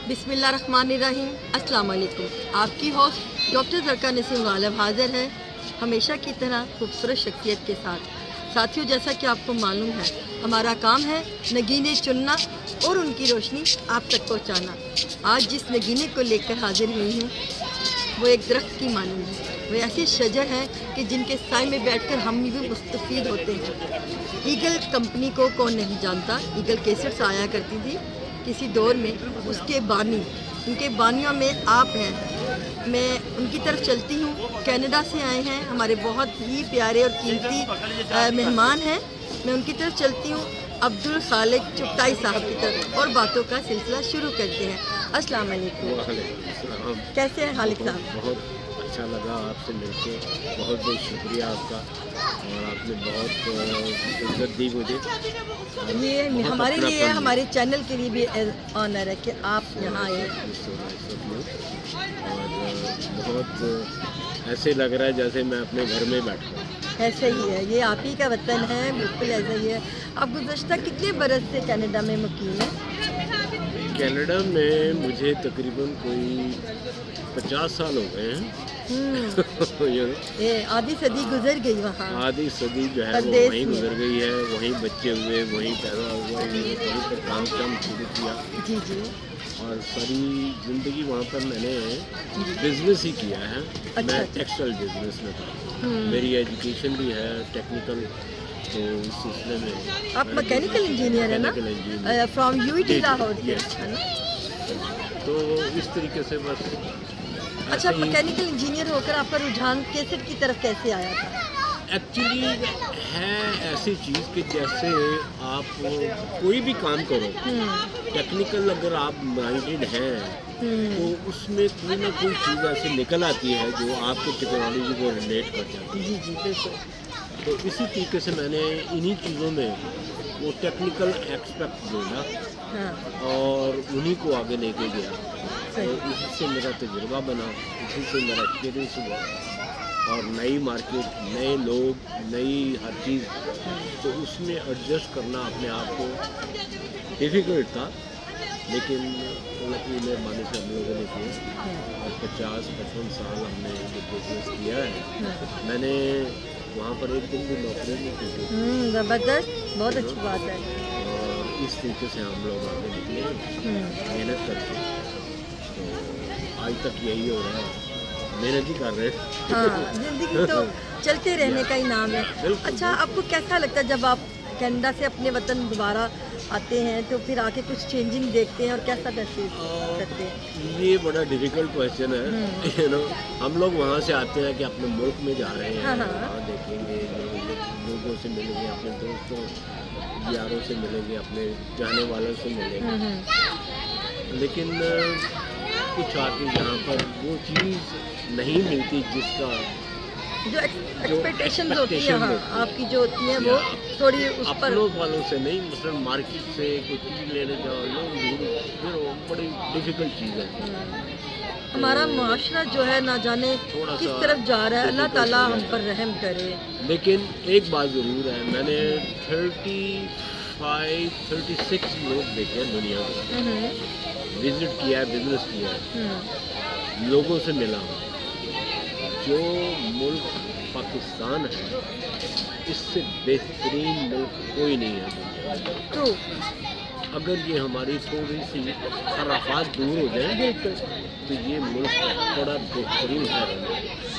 बिस्मिल्लाहिर्रहमानिर्रहीम। अस्सलाम वालेकुम। आपकी होस्ट डॉक्टर ज़रका नसीम गालिब हाज़िर है, हमेशा की तरह खूबसूरत शख्सियत के साथ। साथियों, जैसा कि आपको मालूम है, हमारा काम है नगीने चुनना और उनकी रोशनी आप तक पहुंचाना। आज जिस नगीने को लेकर हाजिर हुई हूँ वो एक दरख्त की मानूम है। वो ऐसी शजर है कि जिनके साए में बैठकर हम भी मुस्तफ़ीद होते हैं। ईगल कंपनी को कौन नहीं जानता। ईगल कैसेट्स आया करती थी किसी दौर में, उसके बानी, उनके बानियों में आप हैं। मैं उनकी तरफ चलती हूँ। कनाडा से आए हैं, हमारे बहुत ही प्यारे और कीमती मेहमान हैं। मैं उनकी तरफ चलती हूँ, अब्दुल खालिक चुगताई साहब की तरफ, और बातों का सिलसिला शुरू करते हैं। अस्सलाम वालेकुम। कैसे हैं खालिक साहब? बहुत अच्छा लगा आपसे मिलके, बहुत बहुत शुक्रिया आपका, और आपने बहुत इज्जत दी मुझे। ये हमारे लिए, हमारे चैनल के लिए भी ऑनर है कि आप यहाँ आए। और बहुत ऐसे लग रहा है जैसे मैं अपने घर में बैठा हूँ। ऐसा ही है, ये आप ही का वतन है, बिल्कुल ऐसा ही है। आप गुज़श्ता कितने बरस से कनाडा में मुकीम हैं? कनाडा में मुझे तकरीबन कोई 50 साल हो गए हैं। ये आधी सदी गुजर गई वहाँ। आधी सदी जो है वो वहीं गुजर गई है, वहीं बच्चे हुए, वहीं पैदा हुआ, वहीं पर काम शुरू किया। जी जी। और सारी ज़िंदगी वहाँ पर मैंने बिजनेस ही किया है। मैं टेक्सटाइल बिजनेस में था। मेरी एजुकेशन भी है टेक्निकल, तो इस सिलसिले में। आप मैकेनिकल इंजीनियर है ना? फ्रॉम यूईटी लाहौर से, है ना? तो इस तरीके से बस। अच्छा, मैकेनिकल इंजीनियर होकर आपका रुझान कैसेट की तरफ कैसे आया था? एक्चुअली है ऐसी चीज़ कि जैसे आप कोई भी काम करो, टेक्निकल अगर आप माइंडेड हैं तो उसमें कोई ना कोई चीज़ ऐसे निकल आती है जो आपको टेक्नोलॉजी को रिलेट कर जाती है। जी जी, बिल्कुल। तो इसी तरीके से मैंने इन्हीं चीज़ों में वो टेक्निकल एक्सपेक्ट जोड़ा, हाँ। और उन्हीं को आगे लेके गया। तो इसी से मेरा तजुर्बा बना, इसी से मेरा एक्सपीरियंस हुआ, और नई मार्केट, नए लोग, नई हर चीज़, तो उसमें एडजस्ट करना अपने आप को डिफ़िकल्ट था। लेकिन अल्लाह की मेहरबानी से हम लोगों ने किया, और 50-55 साल हमने ये बिजनेस किया है। मैंने वहाँ पर एक दिन भी नौकरी नहीं की थी। ज़बरदस्त, बहुत अच्छी बात है। और इस तरीके से हम लोग आगे निकले मेहनत करके, तो आज तक यही हो रहा है, मेहनत ही कर रहे हैं। हाँ, ज़िंदगी तो चलते रहने का ही नाम है। अच्छा, आपको कैसा लगता है जब आप कनाडा से अपने वतन दोबारा आते हैं, तो फिर आके कुछ चेंजिंग देखते हैं और कैसा महसूस करते हैं? ये बड़ा डिफ़िकल्ट क्वेश्चन है। यू नो, हम लोग वहाँ से आते हैं कि अपने मुल्क में जा रहे हैं, वहाँ देखेंगे, लोगों से मिलेंगे, अपने दोस्तों यारों से मिलेंगे, अपने चाहने वालों से मिलेंगे। लेकिन कुछ आके यहाँ पर वो चीज़ नहीं मिलती जिसका जो एक्सपेक्टेशंस होती हैं, हाँ, आपकी जो होती हैं वो थोड़ी उस पर। लोग वालों से नहीं, मतलब मार्केट से कोई चीज़ लेने जाओ, लोग फिर वो बड़ी डिफ़िकल्ट चीज़ है। हमारा माशरा जो है ना जाने किस तरफ जा रहा है, अल्लाह ताला हम पर रहम करे। लेकिन एक बात ज़रूर है, मैंने 36 लोग देखे हैं दुनिया में, विज़िट किया है, बिजनेस किया है, लोगों से मिला हूँ। जो मुल्क पाकिस्तान है, इससे बेहतरीन मुल्क कोई नहीं है। तो अगर ये हमारी थोड़ी सी खराफात दूर हो जाए तो ये मुल्क थोड़ा बेहतरीन है।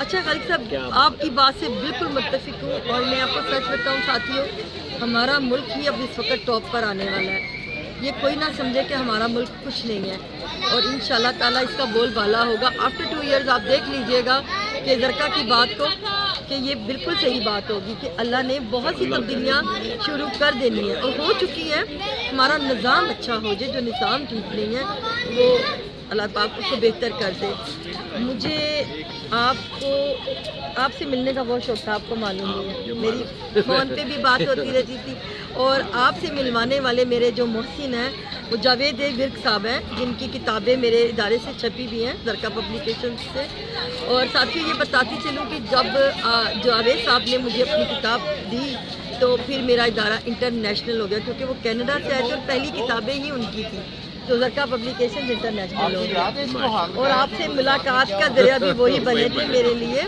अच्छा खालिक साहब, आपकी बात से बिल्कुल मुत्तफिक हूँ, और मैं आपको सच बताऊँ साथियों, हमारा मुल्क ही अब इस वक्त टॉप पर आने वाला है। ये कोई ना समझे कि हमारा मुल्क कुछ नहीं है, और इंशाल्लाह ताला इसका बोलबाला होगा। आफ्टर 2 इयर्स आप देख लीजिएगा कि ज़रका की बात को, कि ये बिल्कुल सही बात होगी कि अल्लाह ने बहुत सी तब्दीलियाँ शुरू कर देनी है और हो चुकी हैं। हमारा निज़ाम अच्छा हो जाए, जो निज़ाम ठीक नहीं है वो अल्लाह पाक उसको बेहतर कर दे। मुझे आपसे मिलने का बहुत शौक था, आपको मालूम है। मेरी फ़ोन पे भी बात होती रहती थी, और आपसे मिलवाने वाले मेरे जो मोहसिन हैं वो जावेद विर्क साहब हैं, जिनकी किताबें मेरे इदारे से छपी भी हैं, ज़रका पब्लिकेशन से। और साथियों, ये बताती चलूँ कि जब जावेद साहब ने मुझे अपनी किताब दी तो फिर मेरा इदारा इंटरनेशनल हो गया, क्योंकि वो कनाडा से आए थे और पहली किताबें ही उनकी थी। जो ज़रका पब्लिकेशन इंटरनेशनल हो गया, और आपसे मुलाकात का ज़रिया भी वही बने थे मेरे लिए,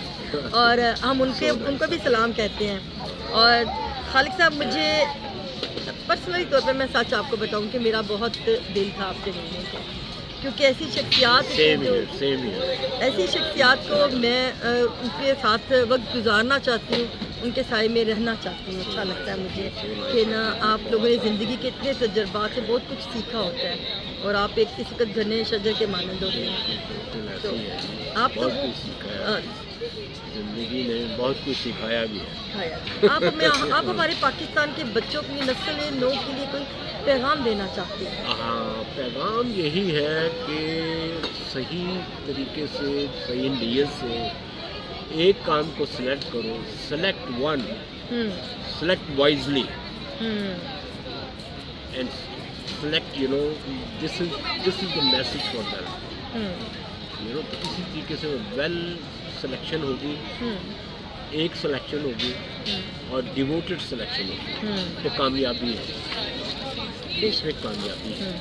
और हम उनको भी सलाम कहते हैं। और खालिक साहब, मुझे पर्सनली तौर पे मैं सच आपको बताऊं कि मेरा बहुत दिल था आपसे मिलने का, क्योंकि ऐसी शख्सियात ऐसी शख्सियात को मैं उनके साथ वक्त गुजारना चाहती हूँ, उनके साए में रहना चाहती हूँ। अच्छा लगता है मुझे कि ना आप लोगों ने ज़िंदगी के इतने तजर्बात से बहुत कुछ सीखा होता है, और आप एक इस वक्त घने शजर के मानंद होते हैं। तो आप तो ज़िंदगी ने बहुत कुछ सिखाया भी है। आप हमारे पाकिस्तान के बच्चों की नस्ल नौ के लिए कोई पैगाम देना चाहते हैं? हाँ, पैगाम यही है कि सही तरीके से, सही नीयत से एक काम को सिलेक्ट करो, select one, select wisely and select, you know, this is the message for them, you know. किसी तरीके से वेल सिलेक्शन होगी, एक सिलेक्शन होगी और डिवोटेड सिलेक्शन होगी, तो कामयाबी है, बेशक कामयाबी है।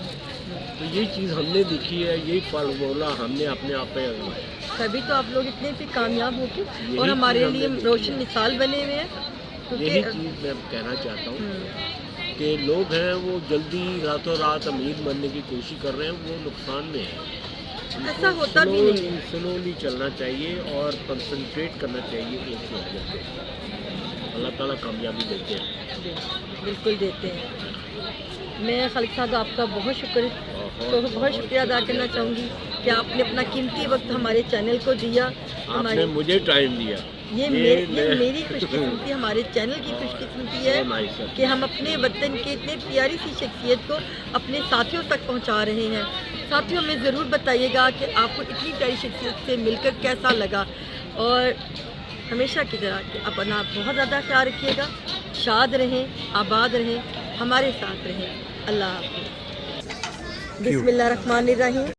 तो ये चीज़ हमने देखी है, यही फार्मूला हमने अपने आप पे आजमाया, तभी तो आप लोग इतने भी कामयाब हो के और हमारे लिए रोशन मिसाल बने हुए हैं। यही चीज़ मैं कहना चाहता हूँ कि लोग हैं वो जल्दी रातों रात अमीर बनने की कोशिश कर रहे हैं, वो नुकसान में है। ऐसा होता भी नहीं है। स्लोली चलना चाहिए और कंसंट्रेट करना चाहिए एक चीज़ पे। अल्लाह ताला कामयाबी देते हैं, बिल्कुल देते हैं। मैं खालिक साहब आपका बहुत शुक्रिया अदा करना चाहूँगी कि आपने अपना कीमती वक्त हमारे चैनल को दिया, आपने मुझे टाइम दिया। ये मेरी खुशकिस्मती, हमारे चैनल की खुशकिस्मती है कि हम अपने वतन की इतनी प्यारी सी शख्सियत को अपने साथियों तक पहुंचा रहे हैं। साथियों, हमें ज़रूर बताइएगा कि आपको इतनी प्यारी शख्सियत से मिलकर कैसा लगा, और हमेशा की तरह कि अपना बहुत ज़्यादा ख्याल रखिएगा, शाद रहें, आबाद रहें, हमारे साथ रहें। अल्लाह हाफ़िज़। बिस्मिल्लाहिर्रहमानिर्रहीम।